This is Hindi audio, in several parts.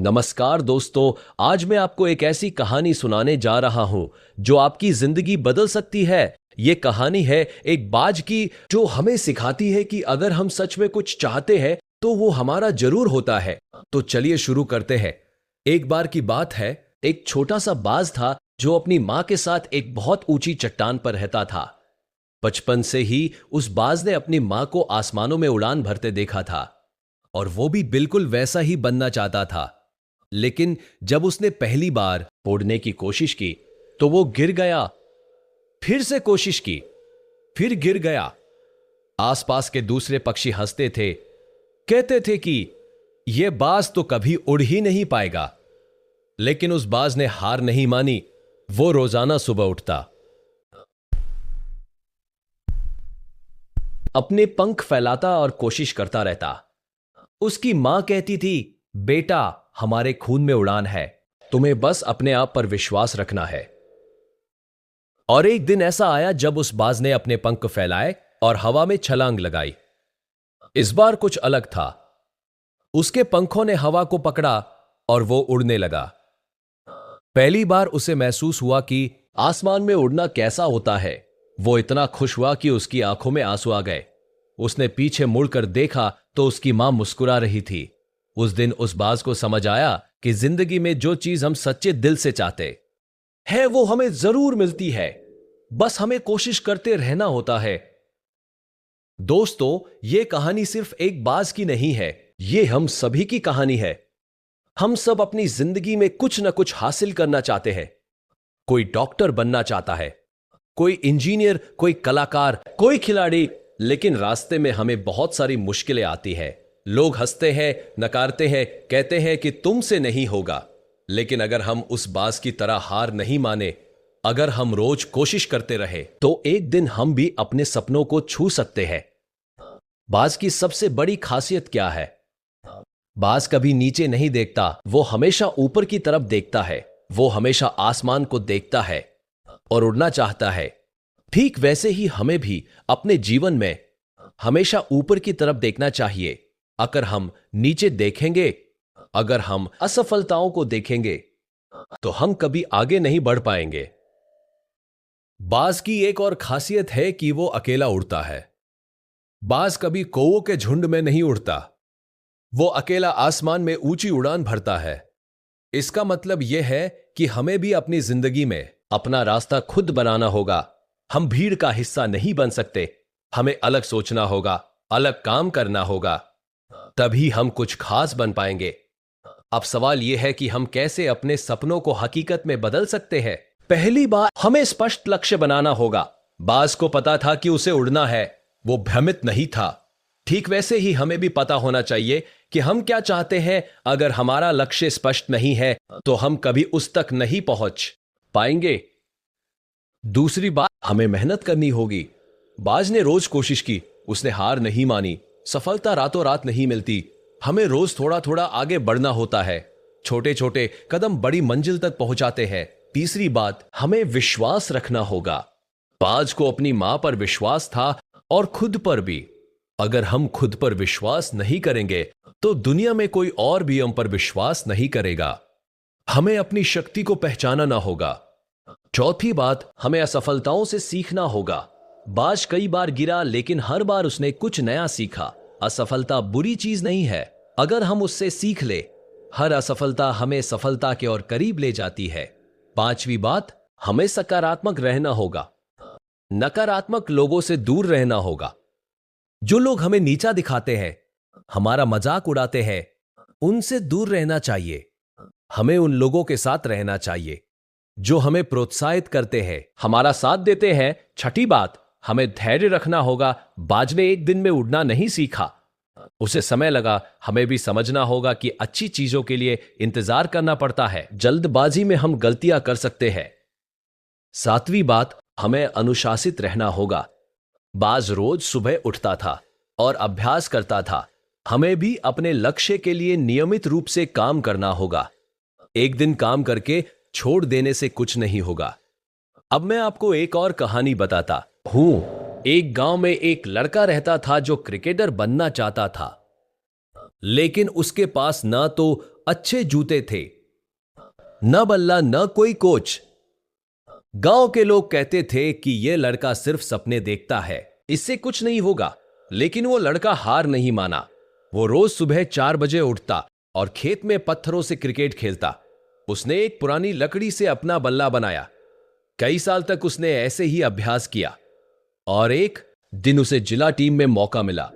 नमस्कार दोस्तों। आज मैं आपको एक ऐसी कहानी सुनाने जा रहा हूं जो आपकी जिंदगी बदल सकती है। ये कहानी है एक बाज की जो हमें सिखाती है कि अगर हम सच में कुछ चाहते हैं तो वो हमारा जरूर होता है। तो चलिए शुरू करते हैं। एक बार की बात है, एक छोटा सा बाज था जो अपनी मां के साथ एक बहुत ऊंची चट्टान पर रहता था। बचपन से ही उस बाज ने अपनी मां को आसमानों में उड़ान भरते देखा था और वो भी बिल्कुल वैसा ही बनना चाहता था। लेकिन जब उसने पहली बार उड़ने की कोशिश की तो वो गिर गया। फिर से कोशिश की, फिर गिर गया। आसपास के दूसरे पक्षी हंसते थे, कहते थे कि यह बाज तो कभी उड़ ही नहीं पाएगा। लेकिन उस बाज ने हार नहीं मानी। वो रोजाना सुबह उठता, अपने पंख फैलाता और कोशिश करता रहता। उसकी मां कहती थी, बेटा हमारे खून में उड़ान है, तुम्हें बस अपने आप पर विश्वास रखना है। और एक दिन ऐसा आया जब उस बाज ने अपने पंख फैलाए और हवा में छलांग लगाई। इस बार कुछ अलग था। उसके पंखों ने हवा को पकड़ा और वो उड़ने लगा। पहली बार उसे महसूस हुआ कि आसमान में उड़ना कैसा होता है। वो इतना खुश हुआ कि उसकी आंखों में आंसू आ गए। उसने पीछे मुड़कर देखा तो उसकी मां मुस्कुरा रही थी। उस दिन उस बाज को समझ आया कि जिंदगी में जो चीज हम सच्चे दिल से चाहते हैं वो हमें जरूर मिलती है, बस हमें कोशिश करते रहना होता है। दोस्तों, यह कहानी सिर्फ एक बाज की नहीं है, ये हम सभी की कहानी है। हम सब अपनी जिंदगी में कुछ ना कुछ हासिल करना चाहते हैं। कोई डॉक्टर बनना चाहता है, कोई इंजीनियर, कोई कलाकार, कोई खिलाड़ी। लेकिन रास्ते में हमें बहुत सारी मुश्किलें आती हैं। लोग हंसते हैं, नकारते हैं, कहते हैं कि तुमसे नहीं होगा। लेकिन अगर हम उस बाज की तरह हार नहीं माने, अगर हम रोज कोशिश करते रहे तो एक दिन हम भी अपने सपनों को छू सकते हैं। बाज की सबसे बड़ी खासियत क्या है? बाज कभी नीचे नहीं देखता, वो हमेशा ऊपर की तरफ देखता है। वो हमेशा आसमान को देखता है और उड़ना चाहता है। ठीक वैसे ही हमें भी अपने जीवन में हमेशा ऊपर की तरफ देखना चाहिए। अगर हम नीचे देखेंगे, अगर हम असफलताओं को देखेंगे तो हम कभी आगे नहीं बढ़ पाएंगे। बाज की एक और खासियत है कि वो अकेला उड़ता है। बाज कभी कौओं के झुंड में नहीं उड़ता, वो अकेला आसमान में ऊंची उड़ान भरता है। इसका मतलब यह है कि हमें भी अपनी जिंदगी में अपना रास्ता खुद बनाना होगा। हम भीड़ का हिस्सा नहीं बन सकते। हमें अलग सोचना होगा, अलग काम करना होगा, तभी हम कुछ खास बन पाएंगे। अब सवाल यह है कि हम कैसे अपने सपनों को हकीकत में बदल सकते हैं। पहली बात, हमें स्पष्ट लक्ष्य बनाना होगा। बाज को पता था कि उसे उड़ना है, वो भ्रमित नहीं था। ठीक वैसे ही हमें भी पता होना चाहिए कि हम क्या चाहते हैं। अगर हमारा लक्ष्य स्पष्ट नहीं है तो हम कभी उस तक नहीं पहुंच पाएंगे। दूसरी बात, हमें मेहनत करनी होगी। बाज ने रोज कोशिश की, उसने हार नहीं मानी। सफलता रातों रात नहीं मिलती, हमें रोज थोड़ा थोड़ा आगे बढ़ना होता है। छोटे छोटे कदम बड़ी मंजिल तक पहुंचाते हैं। तीसरी बात, हमें विश्वास रखना होगा। बाज को अपनी मां पर विश्वास था और खुद पर भी। अगर हम खुद पर विश्वास नहीं करेंगे तो दुनिया में कोई और भी हम पर विश्वास नहीं करेगा। हमें अपनी शक्ति को पहचानना होगा। चौथी बात, हमें असफलताओं से सीखना होगा। बाज कई बार गिरा लेकिन हर बार उसने कुछ नया सीखा। असफलता बुरी चीज नहीं है अगर हम उससे सीख ले। हर असफलता हमें सफलता के और करीब ले जाती है। पांचवी बात, हमें सकारात्मक रहना होगा। नकारात्मक लोगों से दूर रहना होगा। जो लोग हमें नीचा दिखाते हैं, हमारा मजाक उड़ाते हैं, उनसे दूर रहना चाहिए। हमें उन लोगों के साथ रहना चाहिए जो हमें प्रोत्साहित करते हैं, हमारा साथ देते हैं। छठी बात, हमें धैर्य रखना होगा। बाज ने एक दिन में उड़ना नहीं सीखा, उसे समय लगा। हमें भी समझना होगा कि अच्छी चीजों के लिए इंतजार करना पड़ता है। जल्दबाजी में हम गलतियां कर सकते हैं। सातवीं बात, हमें अनुशासित रहना होगा। बाज रोज सुबह उठता था और अभ्यास करता था। हमें भी अपने लक्ष्य के लिए नियमित रूप से काम करना होगा। एक दिन काम करके छोड़ देने से कुछ नहीं होगा। अब मैं आपको एक और कहानी बताता हूं। एक गांव में एक लड़का रहता था जो क्रिकेटर बनना चाहता था। लेकिन उसके पास ना तो अच्छे जूते थे, न बल्ला, न कोई कोच। गांव के लोग कहते थे कि यह लड़का सिर्फ सपने देखता है, इससे कुछ नहीं होगा। लेकिन वो लड़का हार नहीं माना। वो रोज सुबह 4 बजे उठता और खेत में पत्थरों से क्रिकेट खेलता। उसने एक पुरानी लकड़ी से अपना बल्ला बनाया। कई साल तक उसने ऐसे ही अभ्यास किया और एक दिन उसे जिला टीम में मौका मिला।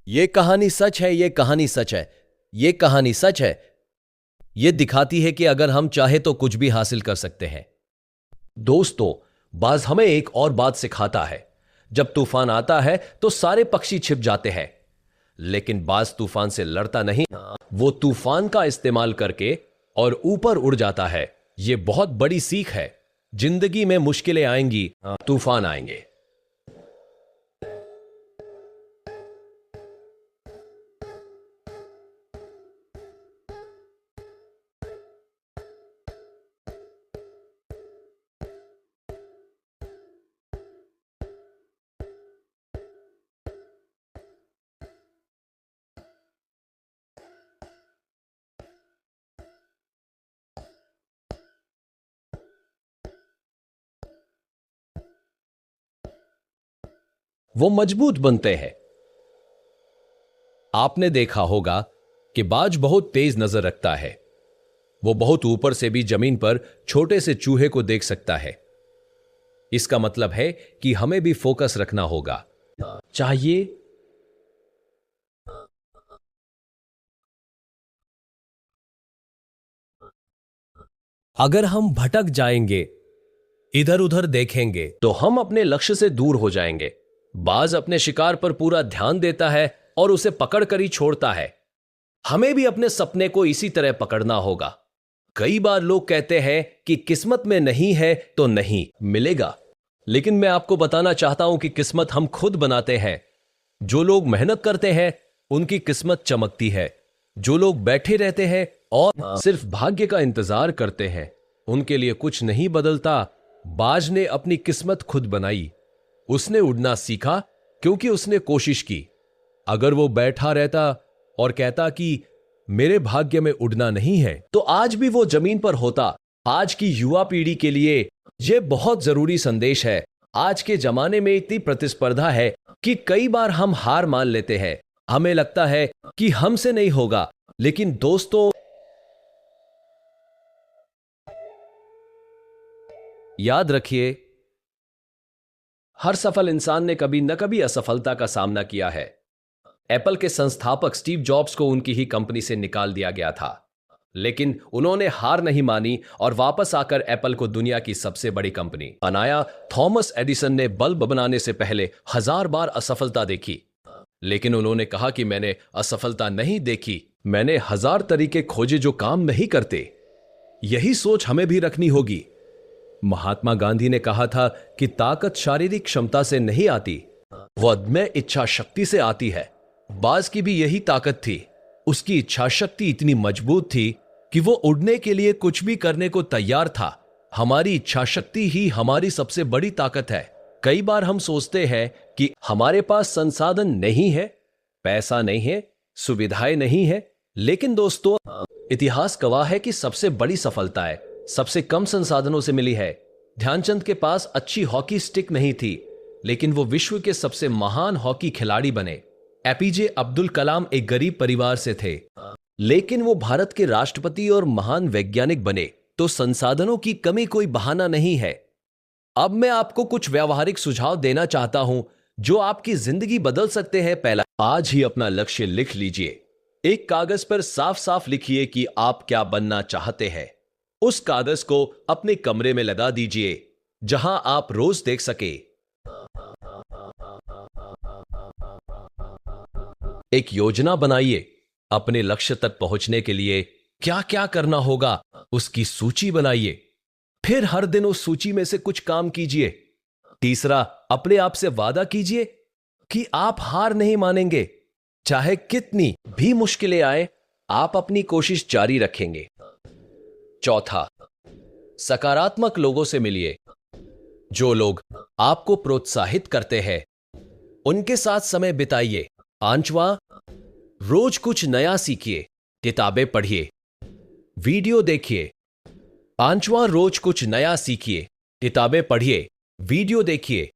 ये कहानी सच है, ये कहानी सच है, ये कहानी सच है। ये दिखाती है कि अगर हम चाहे तो कुछ भी हासिल कर सकते हैं। दोस्तों, बाज हमें एक और बात सिखाता है। जब तूफान आता है तो सारे पक्षी छिप जाते हैं, लेकिन बाज तूफान से लड़ता नहीं, वो तूफान का इस्तेमाल करके और ऊपर उड़ जाता है। ये बहुत बड़ी सीख है। जिंदगी में मुश्किलें आएंगी, तूफान आएंगे। वो मजबूत बनते हैं। आपने देखा होगा कि बाज बहुत तेज नजर रखता है। वो बहुत ऊपर से भी जमीन पर छोटे से चूहे को देख सकता है। इसका मतलब है कि हमें भी फोकस रखना होगा। चाहिए अगर हम भटक जाएंगे, इधर उधर देखेंगे, तो हम अपने लक्ष्य से दूर हो जाएंगे। बाज अपने शिकार पर पूरा ध्यान देता है और उसे पकड़कर ही छोड़ता है। हमें भी अपने सपने को इसी तरह पकड़ना होगा। कई बार लोग कहते हैं कि किस्मत में नहीं है तो नहीं मिलेगा, लेकिन मैं आपको बताना चाहता हूं कि किस्मत हम खुद बनाते हैं। जो लोग मेहनत करते हैं उनकी किस्मत चमकती है। जो लोग बैठे रहते हैं और सिर्फ भाग्य का इंतजार करते हैं, उनके लिए कुछ नहीं बदलता। बाज ने अपनी किस्मत खुद बनाई। उसने उड़ना सीखा क्योंकि उसने कोशिश की। अगर वो बैठा रहता और कहता कि मेरे भाग्य में उड़ना नहीं है, तो आज भी वो जमीन पर होता। आज की युवा पीढ़ी के लिए यह बहुत जरूरी संदेश है। आज के जमाने में इतनी प्रतिस्पर्धा है कि कई बार हम हार मान लेते हैं। हमें लगता है कि हमसे नहीं होगा, लेकिन दोस्तों, याद रखिए, हर सफल इंसान ने कभी न कभी असफलता का सामना किया है। एप्पल के संस्थापक स्टीव जॉब्स को उनकी ही कंपनी से निकाल दिया गया था, लेकिन उन्होंने हार नहीं मानी और वापस आकर एप्पल को दुनिया की सबसे बड़ी कंपनी बनाया। थॉमस एडिसन ने बल्ब बनाने से पहले 1000 बार असफलता देखी, लेकिन उन्होंने कहा कि मैंने असफलता नहीं देखी, मैंने 1000 तरीके खोजे जो काम नहीं करते। यही सोच हमें भी रखनी होगी। महात्मा गांधी ने कहा था कि ताकत शारीरिक क्षमता से नहीं आती, वो अदम्य इच्छा शक्ति से आती है। बाज की भी यही ताकत थी। उसकी इच्छा शक्ति इतनी मजबूत थी कि वो उड़ने के लिए कुछ भी करने को तैयार था। हमारी इच्छा शक्ति ही हमारी सबसे बड़ी ताकत है। कई बार हम सोचते हैं कि हमारे पास संसाधन नहीं है, पैसा नहीं है, सुविधाएं नहीं है, लेकिन दोस्तों, इतिहास गवाह है कि सबसे बड़ी सफलताएं सबसे कम संसाधनों से मिली है। ध्यानचंद के पास अच्छी हॉकी स्टिक नहीं थी, लेकिन वो विश्व के सबसे महान हॉकी खिलाड़ी बने। एपीजे अब्दुल कलाम एक गरीब परिवार से थे, लेकिन वो भारत के राष्ट्रपति और महान वैज्ञानिक बने। तो संसाधनों की कमी कोई बहाना नहीं है। अब मैं आपको कुछ व्यावहारिक सुझाव देना चाहता हूं जो आपकी जिंदगी बदल सकते हैं। पहला, आज ही अपना लक्ष्य लिख लीजिए। एक कागज पर साफ साफ लिखिए कि आप क्या बनना चाहते हैं। उस कागज को अपने कमरे में लगा दीजिए, जहां आप रोज देख सके। एक योजना बनाइए। अपने लक्ष्य तक पहुंचने के लिए क्या क्या करना होगा, उसकी सूची बनाइए। फिर हर दिन उस सूची में से कुछ काम कीजिए। तीसरा, अपने आप से वादा कीजिए कि आप हार नहीं मानेंगे। चाहे कितनी भी मुश्किलें आए, आप अपनी कोशिश जारी रखेंगे। चौथा, सकारात्मक लोगों से मिलिए। जो लोग आपको प्रोत्साहित करते हैं, उनके साथ समय बिताइए। पांचवा, रोज कुछ नया सीखिए, किताबें पढ़िए, वीडियो देखिए। पांचवा, रोज कुछ नया सीखिए, किताबें पढ़िए, वीडियो देखिए,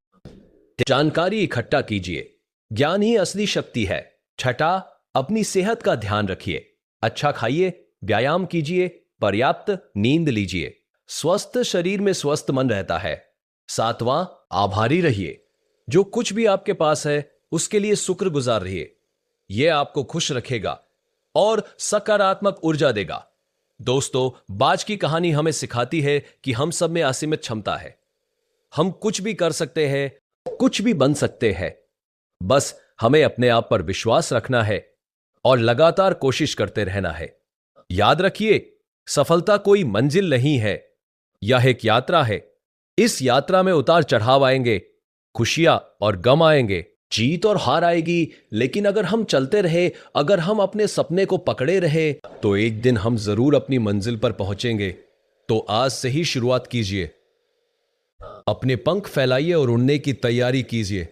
जानकारी इकट्ठा कीजिए। ज्ञान ही असली शक्ति है। छठा, अपनी सेहत का ध्यान रखिए। अच्छा खाइए, व्यायाम कीजिए, पर्याप्त नींद लीजिए। स्वस्थ शरीर में स्वस्थ मन रहता है। सातवां, आभारी रहिए। जो कुछ भी आपके पास है उसके लिए शुक्रगुजार रहिए। यह आपको खुश रखेगा और सकारात्मक ऊर्जा देगा। दोस्तों, बाज की कहानी हमें सिखाती है कि हम सब में असीमित क्षमता है। हम कुछ भी कर सकते हैं, कुछ भी बन सकते हैं। बस हमें अपने आप पर विश्वास रखना है और लगातार कोशिश करते रहना है। याद रखिए, सफलता कोई मंजिल नहीं है, यह एक यात्रा है। इस यात्रा में उतार चढ़ाव आएंगे, खुशियां और गम आएंगे, जीत और हार आएगी, लेकिन अगर हम चलते रहे, अगर हम अपने सपने को पकड़े रहे, तो एक दिन हम जरूर अपनी मंजिल पर पहुंचेंगे। तो आज से ही शुरुआत कीजिए, अपने पंख फैलाइए और उड़ने की तैयारी कीजिए।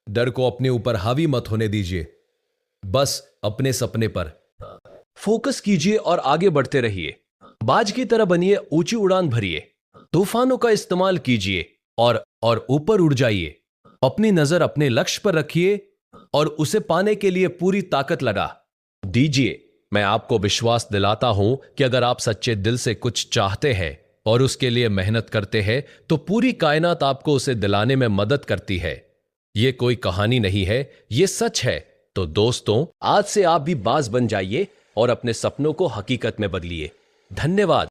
डर को अपने ऊपर हावी मत होने दीजिए। बस अपने सपने पर फोकस कीजिए और आगे बढ़ते रहिए। बाज की तरह बनिए, ऊंची उड़ान भरिए, तूफानों का इस्तेमाल कीजिए और ऊपर उड़ जाइए। अपनी नजर अपने लक्ष्य पर रखिए और उसे पाने के लिए पूरी ताकत लगा दीजिए। मैं आपको विश्वास दिलाता हूं कि अगर आप सच्चे दिल से कुछ चाहते हैं और उसके लिए मेहनत करते हैं, तो पूरी कायनात आपको उसे दिलाने में मदद करती है। यह कोई कहानी नहीं है, यह सच है। तो दोस्तों, आज से आप भी बाज बन जाइए और अपने सपनों को हकीकत में बदलिए। धन्यवाद।